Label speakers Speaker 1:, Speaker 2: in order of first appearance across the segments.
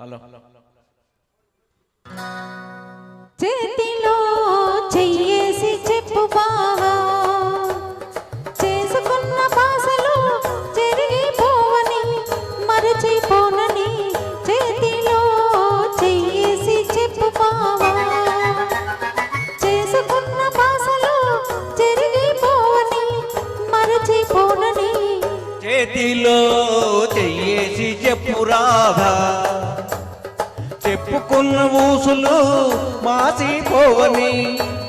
Speaker 1: Hello
Speaker 2: చేతిలో చెయ్యేసి చెప్పు బావా, చేసుకున్న బాసలు చెరిగిపోవని మరచిపోనని. చేతిలో చెయ్యేసి చెప్పు బావా, చేసుకున్న బాసలు చెరిగిపోవని మరచిపోనని.
Speaker 1: చేతిలో చెయ్యేసి చెప్పు రాధా, చెప్పుకున్న ఊసులు మాసిపోవని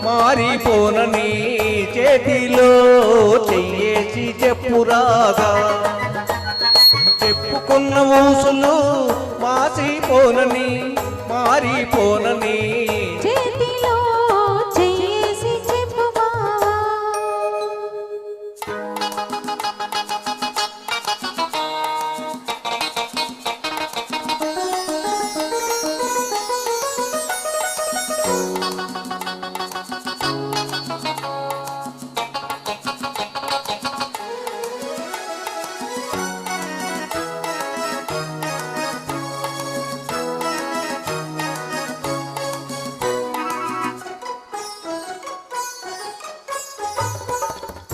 Speaker 1: మారిపోనని. చేతిలో చెయ్యేసి చెప్పు రాధా, చెప్పుకున్న ఊసులు మాసిపోనని మారిపోనని.
Speaker 2: చేతిలో చెయ్యేసి చెప్పు బావా.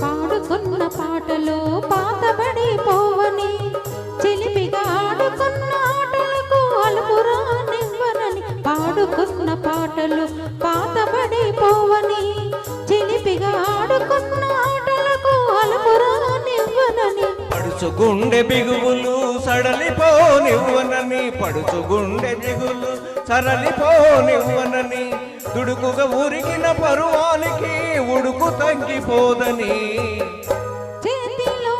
Speaker 2: పాడుకున్న పాటలు పాతబడిపోవని, చిలిపిగా ఆడుకున్న ఆటలకు అలుపురానివ్వనని. పాడుకున్న పాటలు పాతబడిపోవని, చిలిపిగా ఆడుకున్న ఆటలకు అలుపురానివ్వనని.
Speaker 1: పడుచుగుండె బిగువులు సడలిపోనివ్వనని, పడుచుగుండె బిగులు సరళిపోనివ్వనని. దుడుకుగా ఉరికిన పరువానికి ఉడుకు తగ్గిపోదని.
Speaker 2: చేతిలో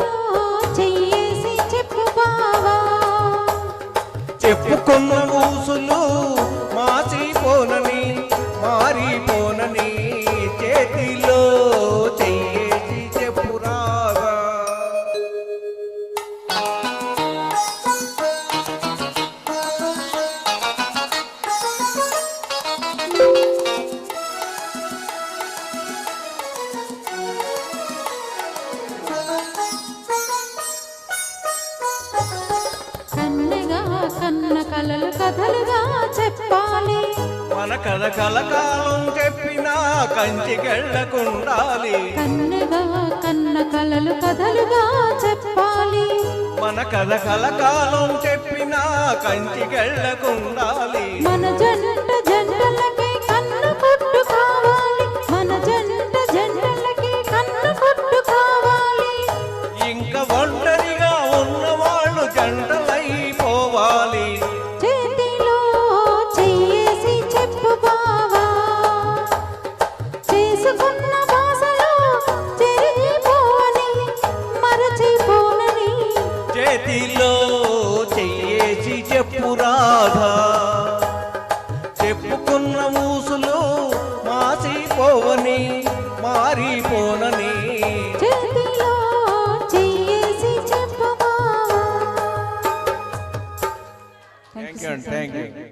Speaker 2: చెయ్యేసి చెప్పు బావా,
Speaker 1: చెప్పుకున్న ఊసులు మాసిపోనని మారిపోనని. చేతిలో చెయ్యేసి చెప్పు రాగా.
Speaker 2: కన్నెగా కన్న కలలు కథలుగా చెప్పాలి.
Speaker 1: మన కథ కలకాలం చెప్పినా కంచికెళ్ళకుండాలి.
Speaker 2: కన్నెగా కన్న కలలు కథలుగా చెప్పాలి.
Speaker 1: మన కథ కలకాలం చెప్పినా కంచికెళ్ళకుండాలి.
Speaker 2: మన జంట జంటలకి కన్ను కొట్టు కావాలి. మన జంట జంటలకి కన్ను కొట్టు కావాలి.
Speaker 1: ఇంకా ఒంటరిగా ఉన్నవాళ్ళు జంటలైపోవాలి.
Speaker 2: చేతిలో చెయ్యేసి చెప్పు బావా, చేసుకున్న బాసలు చెరిగిపోవని మరచిపోనని.
Speaker 1: చేతిలో చెయ్యేసి చెప్పు రాధా, చెప్పుకున్న ఊసులు మాసిపోవని మారిపోనని.
Speaker 2: చేతిలో చెయ్యేసి చెప్పు బావా.
Speaker 1: Thank you.